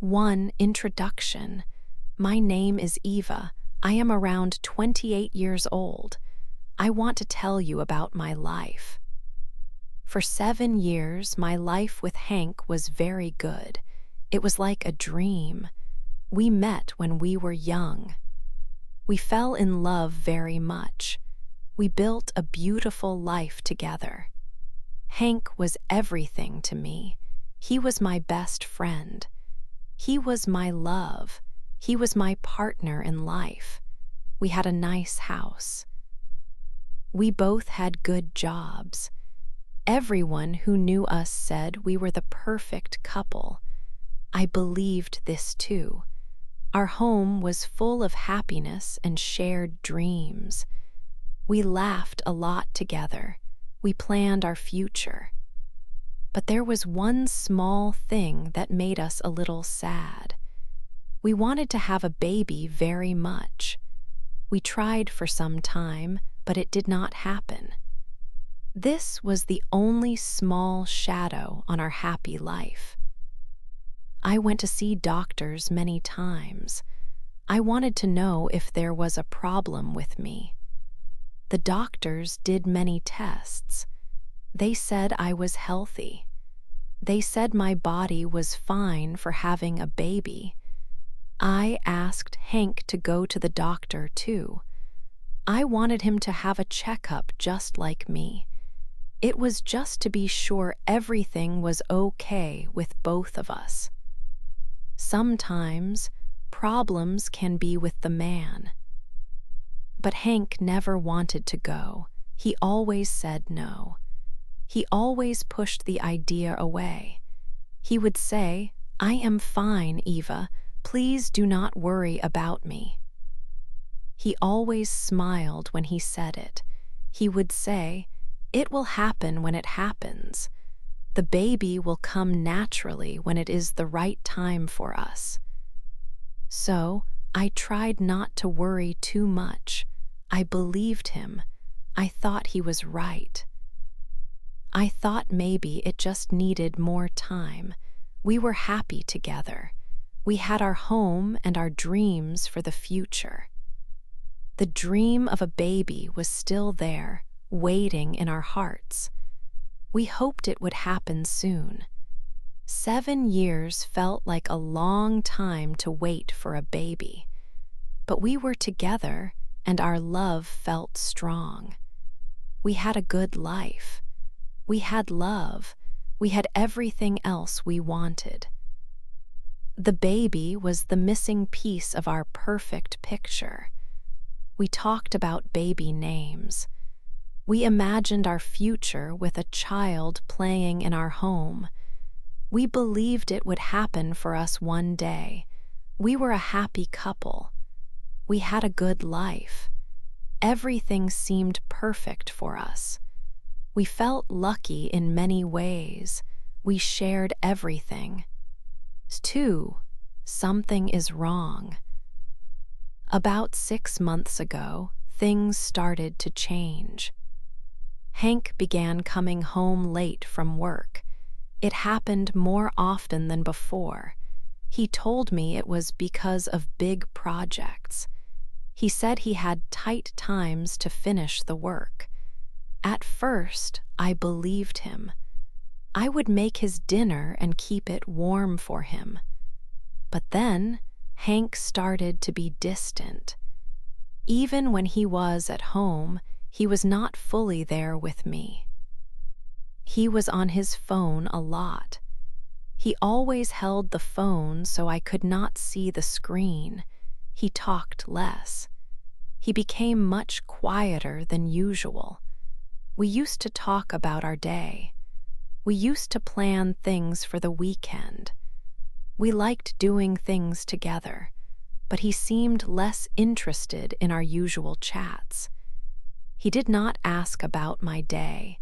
1. Introduction. My name is Eva. I am around 28 years old. I want to tell you about my life. For 7 years, my life with Hank was very good. It was like a dream. We met when we were young. We fell in love very much. We built a beautiful life together. Hank was everything to me. He was my best friend. He was my love. He was my partner in life. We had a nice house. We both had good jobs. Everyone who knew us said we were the perfect couple. I believed this too. Our home was full of happiness and shared dreams. We laughed a lot together. We planned our future. But there was one small thing that made us a little sad. We wanted to have a baby very much. We tried for some time, but it did not happen. This was the only small shadow on our happy life. I went to see doctors many times. I wanted to know if there was a problem with me. The doctors did many tests. They said I was healthy. They said my body was fine for having a baby. I asked Hank to go to the doctor too. I wanted him to have a checkup just like me. It was just to be sure everything was okay with both of us. Sometimes, problems can be with the man. But Hank never wanted to go. He always said no. He always pushed the idea away. He would say, "I am fine, Eva. Please do not worry about me." He always smiled when he said it. He would say, "It will happen when it happens. The baby will come naturally when it is the right time for us." So, I tried not to worry too much. I believed him. I thought he was right. I thought maybe it just needed more time. We were happy together. We had our home and our dreams for the future. The dream of a baby was still there, waiting in our hearts. We hoped it would happen soon. 7 years felt like a long time to wait for a baby. But we were together, and our love felt strong. We had a good life. We had love. We had everything else we wanted. The baby was the missing piece of our perfect picture. We talked about baby names. We imagined our future with a child playing in our home. We believed it would happen for us one day. We were a happy couple. We had a good life. Everything seemed perfect for us. We felt lucky in many ways. We shared everything. 2. Something is wrong. About 6 months ago, things started to change. Hank began coming home late from work. It happened more often than before. He told me it was because of big projects. He said he had tight times to finish the work. At first, I believed him. I would make his dinner and keep it warm for him. But then, Hank started to be distant. Even when he was at home, he was not fully there with me. He was on his phone a lot. He always held the phone so I could not see the screen. He talked less. He became much quieter than usual. We used to talk about our day. We used to plan things for the weekend. We liked doing things together, but he seemed less interested in our usual chats. He did not ask about my day.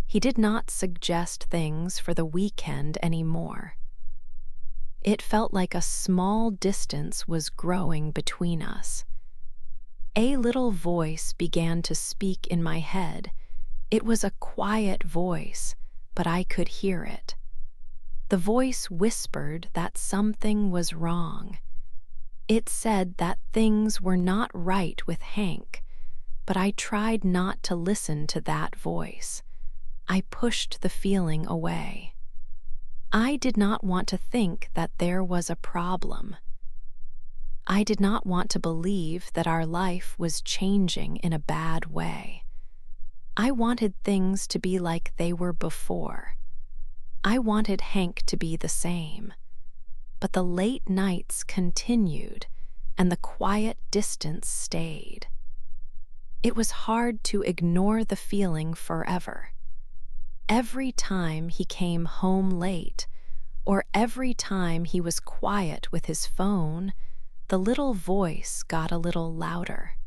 He did not suggest things for the weekend anymore. It felt like a small distance was growing between us. A little voice began to speak in my head. It was a quiet voice, but I could hear it. The voice whispered that something was wrong. It said that things were not right with Hank, but I tried not to listen to that voice. I pushed the feeling away. I did not want to think that there was a problem. I did not want to believe that our life was changing in a bad way. I wanted things to be like they were before. I wanted Hank to be the same. But the late nights continued, and the quiet distance stayed. It was hard to ignore the feeling forever. Every time he came home late, or every time he was quiet with his phone, the little voice got a little louder.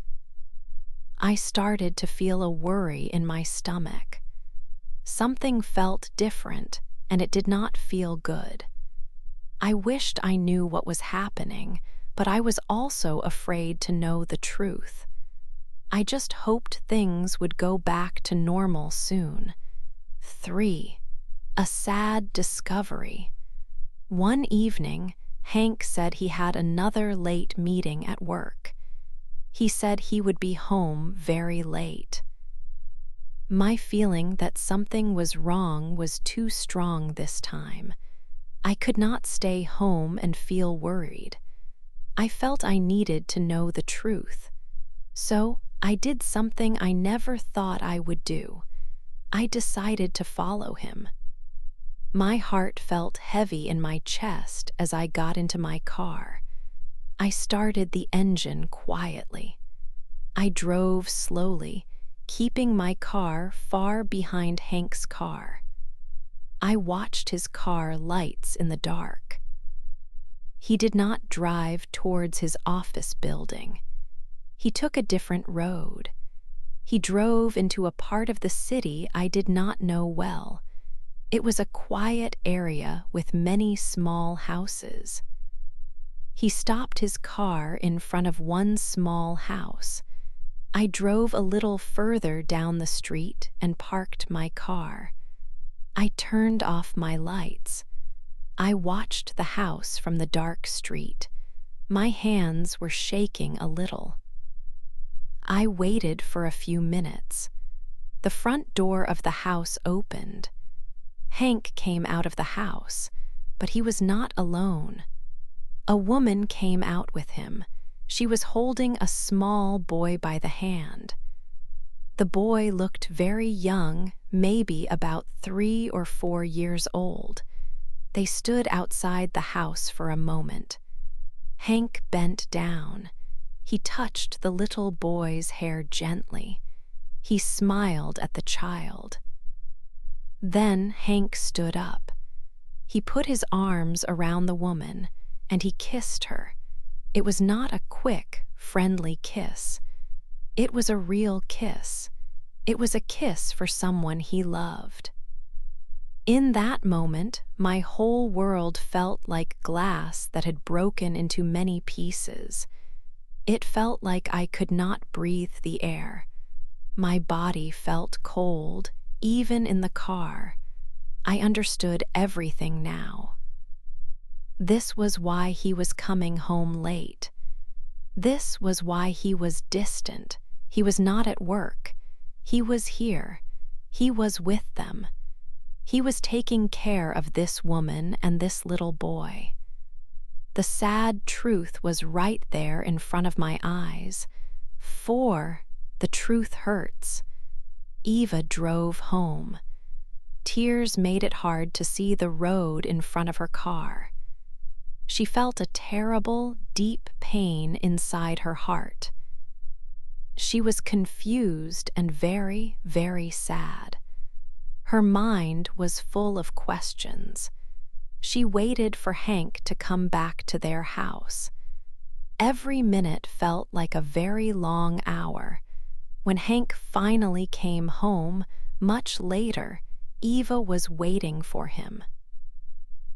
I started to feel a worry in my stomach. Something felt different, and it did not feel good. I wished I knew what was happening, but I was also afraid to know the truth. I just hoped things would go back to normal soon. 3. A sad discovery. One evening, Hank said he had another late meeting at work. He said he would be home very late. My feeling that something was wrong was too strong this time. I could not stay home and feel worried. I felt I needed to know the truth. So I did something I never thought I would do. I decided to follow him. My heart felt heavy in my chest as I got into my car. I started the engine quietly. I drove slowly, keeping my car far behind Hank's car. I watched his car lights in the dark. He did not drive towards his office building. He took a different road. He drove into a part of the city I did not know well. It was a quiet area with many small houses. He stopped his car in front of one small house. I drove a little further down the street and parked my car. I turned off my lights. I watched the house from the dark street. My hands were shaking a little. I waited for a few minutes. The front door of the house opened. Hank came out of the house, but he was not alone. A woman came out with him. She was holding a small boy by the hand. The boy looked very young, maybe about 3 or 4 years old. They stood outside the house for a moment. Hank bent down. He touched the little boy's hair gently. He smiled at the child. Then Hank stood up. He put his arms around the woman, and he kissed her. It was not a quick, friendly kiss. It was a real kiss. It was a kiss for someone he loved. In that moment, my whole world felt like glass that had broken into many pieces. It felt like I could not breathe the air. My body felt cold, even in the car. I understood everything now. This was why he was coming home late. This was why he was distant. He was not at work. He was here. He was with them. He was taking care of this woman and this little boy. The sad truth was right there in front of my eyes. For the truth hurts. Eva drove home. Tears made it hard to see the road in front of her car. She felt a terrible, deep pain inside her heart. She was confused and very, very sad. Her mind was full of questions. She waited for Hank to come back to their house. Every minute felt like a very long hour. When Hank finally came home, much later, Eva was waiting for him.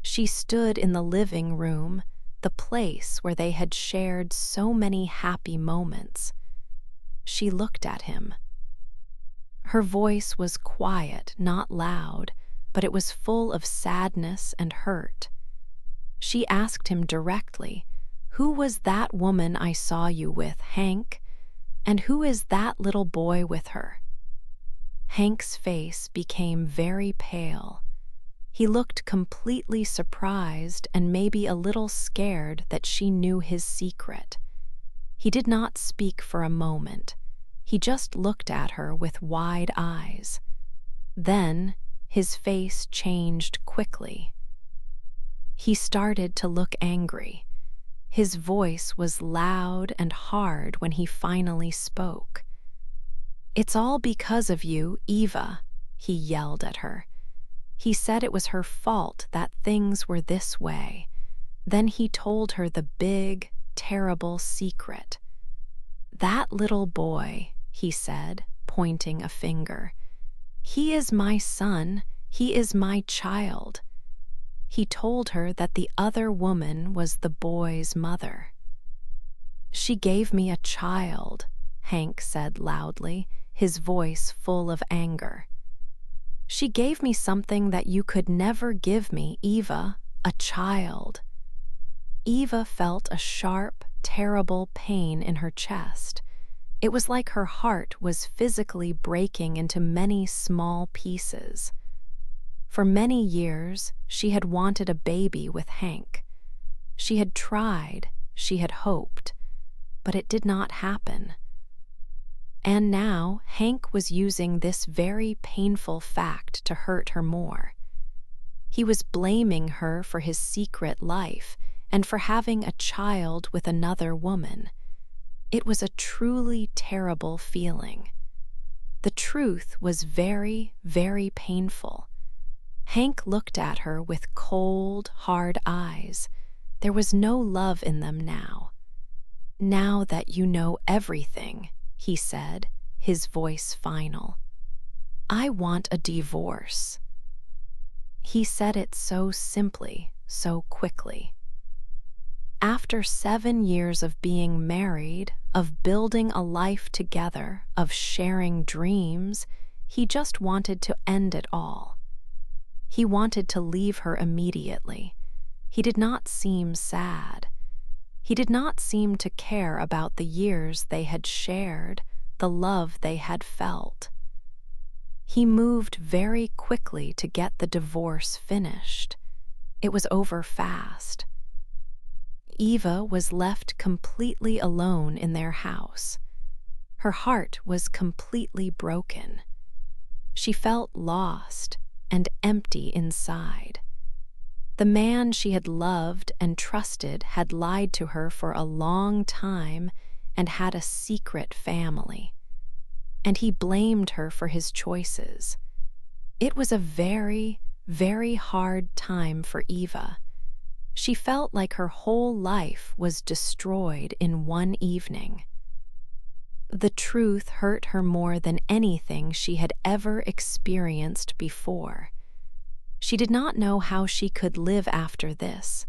She stood in the living room, the place where they had shared so many happy moments. She looked at him. Her voice was quiet, not loud, but it was full of sadness and hurt. She asked him directly, "Who was that woman I saw you with, Hank? And who is that little boy with her?" Hank's face became very pale. He looked completely surprised and maybe a little scared that she knew his secret. He did not speak for a moment. He just looked at her with wide eyes. Then his face changed quickly. He started to look angry. His voice was loud and hard when he finally spoke. "It's all because of you, Eva," he yelled at her. He said it was her fault that things were this way. Then he told her the big, terrible secret. "That little boy," he said, pointing a finger, "he is my son, he is my child." He told her that the other woman was the boy's mother. "She gave me a child," Hank said loudly, his voice full of anger. "She gave me something that you could never give me, Eva, a child." Eva felt a sharp, terrible pain in her chest. It was like her heart was physically breaking into many small pieces. For many years, she had wanted a baby with Hank. She had tried, she had hoped, but it did not happen. And now Hank was using this very painful fact to hurt her more. He was blaming her for his secret life and for having a child with another woman. It was a truly terrible feeling. The truth was very, very painful. Hank looked at her with cold, hard eyes. There was no love in them now. "Now that you know everything," he said, his voice final, "I want a divorce." He said it so simply, so quickly. After 7 years of being married, of building a life together, of sharing dreams, he just wanted to end it all. He wanted to leave her immediately. He did not seem sad. He did not seem to care about the years they had shared, the love they had felt. He moved very quickly to get the divorce finished. It was over fast. Eva was left completely alone in their house. Her heart was completely broken. She felt lost and empty inside. The man she had loved and trusted had lied to her for a long time and had a secret family. And he blamed her for his choices. It was a very, very hard time for Eva. She felt like her whole life was destroyed in one evening. The truth hurt her more than anything she had ever experienced before. She did not know how she could live after this.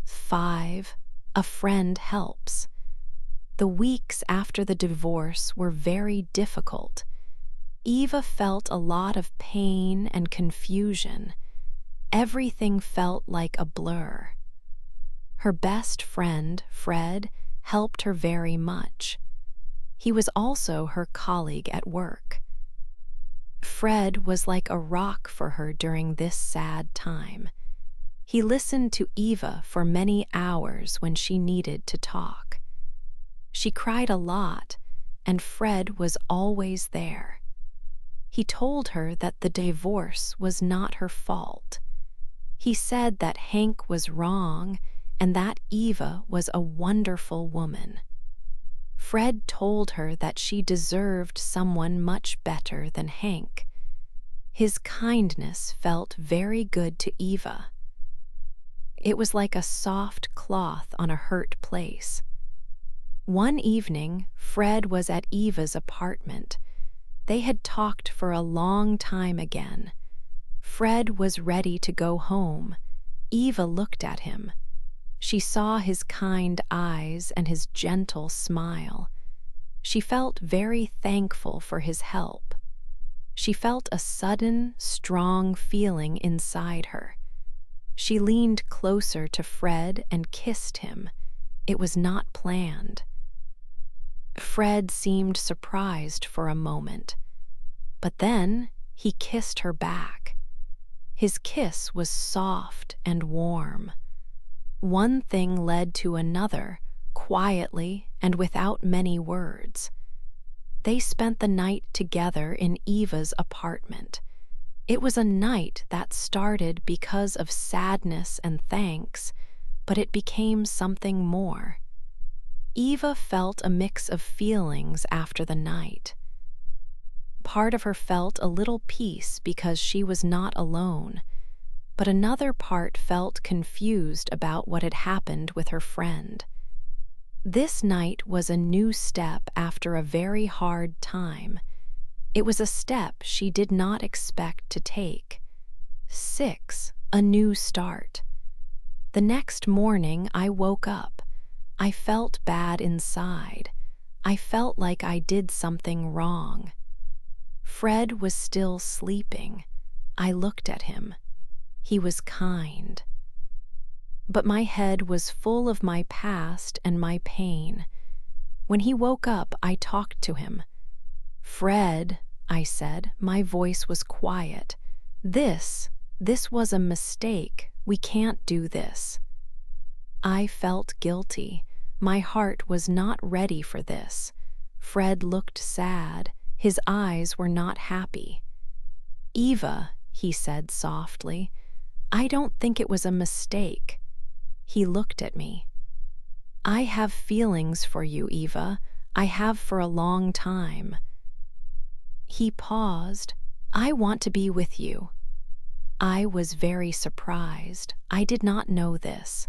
5, a friend helps. The weeks after the divorce were very difficult. Eva felt a lot of pain and confusion. Everything felt like a blur. Her best friend, Fred, helped her very much. He was also her colleague at work. Fred was like a rock for her during this sad time. He listened to Eva for many hours when she needed to talk. She cried a lot, and Fred was always there. He told her that the divorce was not her fault. He said that Hank was wrong and that Eva was a wonderful woman. Fred told her that she deserved someone much better than Hank. His kindness felt very good to Eva. It was like a soft cloth on a hurt place. One evening, Fred was at Eva's apartment. They had talked for a long time again. Fred was ready to go home. Eva looked at him. She saw his kind eyes and his gentle smile. She felt very thankful for his help. she felt a sudden, strong feeling inside her. She leaned closer to Fred and kissed him. It was not planned. Fred seemed surprised for a moment, but then he kissed her back. His kiss was soft and warm. One thing led to another, quietly and without many words. They spent the night together in Eva's apartment. It was a night that started because of sadness and thanks, but it became something more. Eva felt a mix of feelings after the night. Part of her felt a little peace because she was not alone, but another part felt confused about what had happened with her friend. This night was a new step after a very hard time. It was a step she did not expect to take. 6, a new start. The next morning I woke up. I felt bad inside. I felt like I did something wrong. Fred was still sleeping. I looked at him. He was kind. But my head was full of my past and my pain. When he woke up, I talked to him. "Fred," I said, my voice was quiet. This was a mistake. We can't do this." I felt guilty. My heart was not ready for this. Fred looked sad. His eyes were not happy. "Eva," he said softly, "I don't think it was a mistake." He looked at me. "I have feelings for you, Eva. I have for a long time." He paused. "I want to be with you." I was very surprised. I did not know this.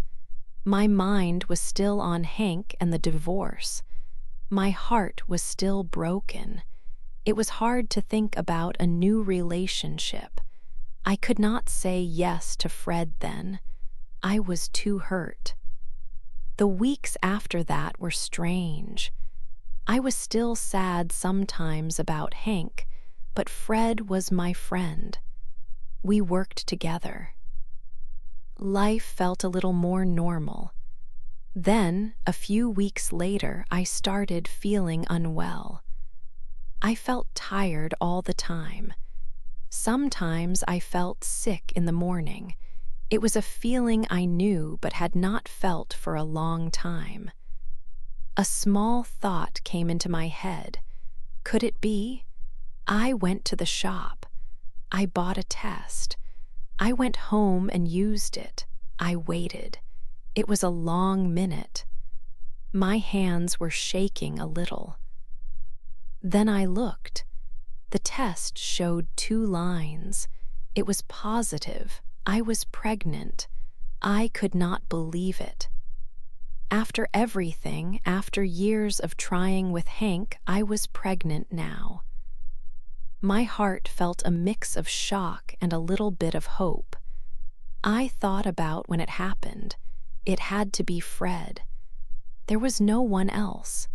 My mind was still on Hank and the divorce. My heart was still broken. It was hard to think about a new relationship. I could not say yes to Fred then. I was too hurt. The weeks after that were strange. I was still sad sometimes about Hank, but Fred was my friend. We worked together. Life felt a little more normal. Then, a few weeks later, I started feeling unwell. I felt tired all the time. Sometimes I felt sick in the morning. It was a feeling I knew but had not felt for a long time. A small thought came into my head. Could it be? I went to the shop. I bought a test. I went home and used it. I waited. It was a long minute. My hands were shaking a little. Then I looked. The test showed 2 lines. It was positive. I was pregnant. I could not believe it. After everything, after years of trying with Hank, I was pregnant now. My heart felt a mix of shock and a little bit of hope. I thought about when it happened. It had to be Fred. There was no one else.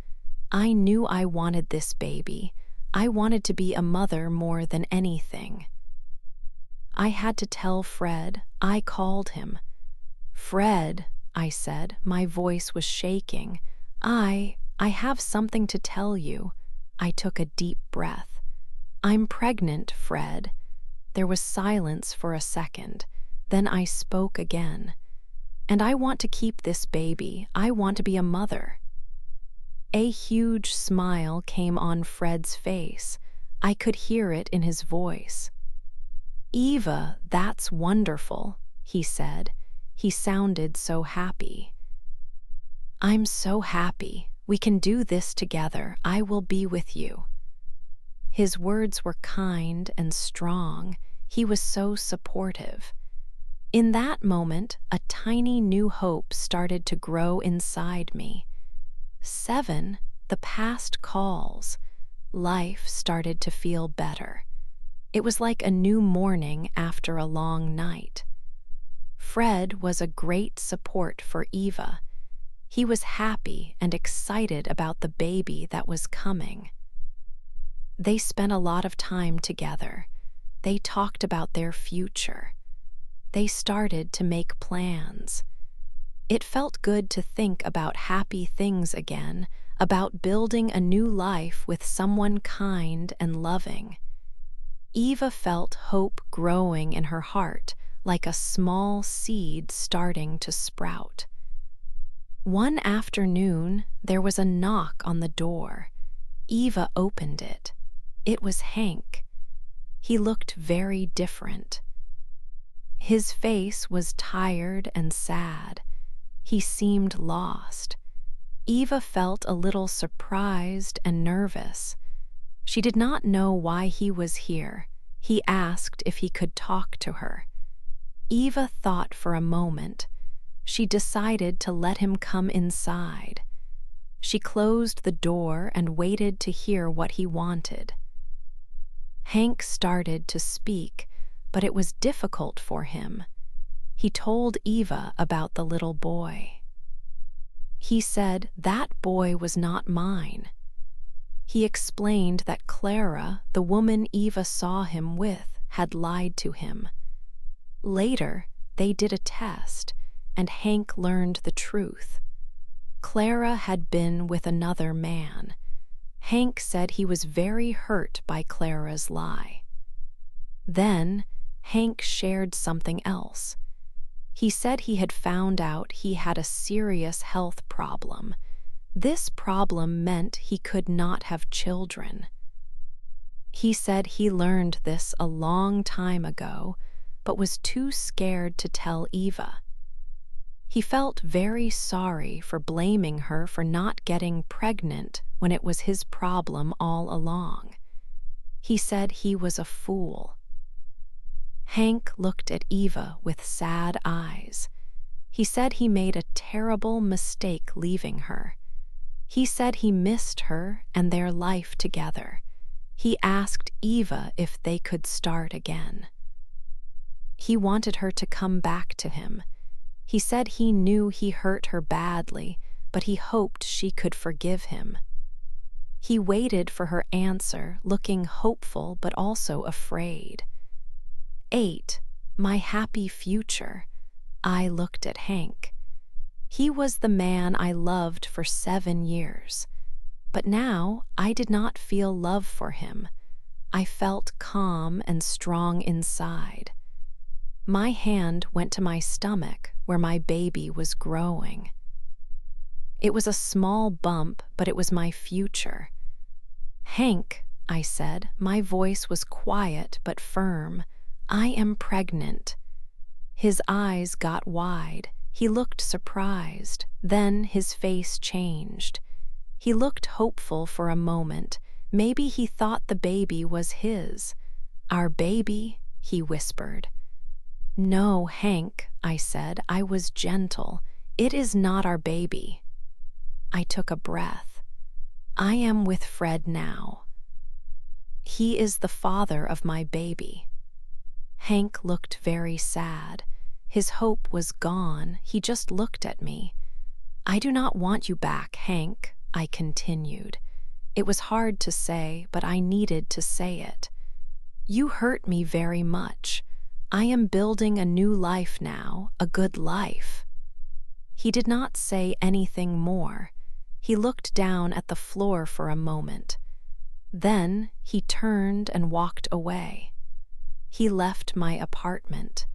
I knew I wanted this baby. I wanted to be a mother more than anything. I had to tell Fred. I called him. "Fred," I said, my voice was shaking. I have something to tell you." I took a deep breath. "I'm pregnant, Fred." There was silence for a second. Then I spoke again. "And I want to keep this baby. I want to be a mother." A huge smile came on Fred's face. I could hear it in his voice. "Eva, that's wonderful," he said. He sounded so happy. "I'm so happy. We can do this together. I will be with you." His words were kind and strong. He was so supportive. In that moment, a tiny new hope started to grow inside me. 7, the past calls. Life started to feel better. It was like a new morning after a long night. Fred was a great support for Eva. He was happy and excited about the baby that was coming. They spent a lot of time together. They talked about their future. They started to make plans. It felt good to think about happy things again, about building a new life with someone kind and loving. Eva felt hope growing in her heart, like a small seed starting to sprout. One afternoon, there was a knock on the door. Eva opened it. It was Hank. He looked very different. His face was tired and sad. He seemed lost. Eva felt a little surprised and nervous. She did not know why he was here. He asked if he could talk to her. Eva thought for a moment. She decided to let him come inside. She closed the door and waited to hear what he wanted. Hank started to speak, but it was difficult for him. He told Eva about the little boy. He said that boy was not mine. He explained that Clara, the woman Eva saw him with, had lied to him. Later, they did a test, and Hank learned the truth. Clara had been with another man. Hank said he was very hurt by Clara's lie. Then, Hank shared something else. He said he had found out he had a serious health problem. This problem meant he could not have children. He said he learned this a long time ago, but was too scared to tell Eva. He felt very sorry for blaming her for not getting pregnant when it was his problem all along. He said he was a fool. Hank looked at Eva with sad eyes. He said he made a terrible mistake leaving her. He said he missed her and their life together. He asked Eva if they could start again. He wanted her to come back to him. He said he knew he hurt her badly, but he hoped she could forgive him. He waited for her answer, looking hopeful but also afraid. 8. My happy future. I looked at Hank. He was the man I loved for 7 years. But now I did not feel love for him. I felt calm and strong inside. My hand went to my stomach where my baby was growing. It was a small bump, but it was my future. Hank, I said, my voice was quiet but firm. I am pregnant. His eyes got wide. He looked surprised. Then his face changed. He looked hopeful for a moment. Maybe he thought the baby was his. Our baby, he whispered. No, Hank, I said. I was gentle. It is not our baby. I took a breath. I am with Fred now. He is the father of my baby. Hank looked very sad. His hope was gone. He just looked at me. I do not want you back, Hank, I continued. It was hard to say, but I needed to say it. You hurt me very much. I am building a new life now, a good life. He did not say anything more. He looked down at the floor for a moment. Then he turned and walked away. He left my apartment.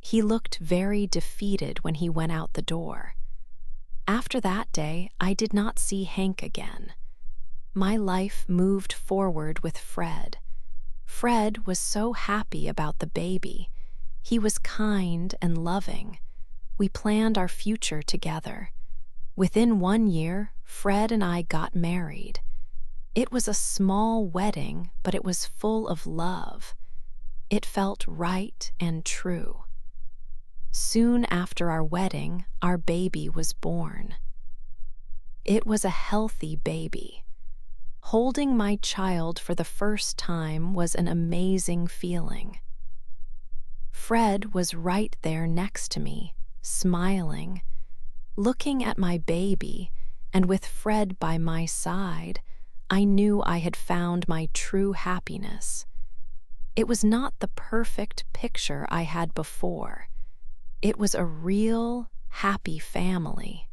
He looked very defeated when he went out the door. After that day, I did not see Hank again. My life moved forward with Fred. Fred was so happy about the baby. He was kind and loving. We planned our future together. Within 1 year, Fred and I got married. It was a small wedding, but it was full of love. It felt right and true. Soon after our wedding, our baby was born. It was a healthy baby. Holding my child for the first time was an amazing feeling. Fred was right there next to me, smiling, looking at my baby, and with Fred by my side, I knew I had found my true happiness. It was not the perfect picture I had before. It was a real, happy family.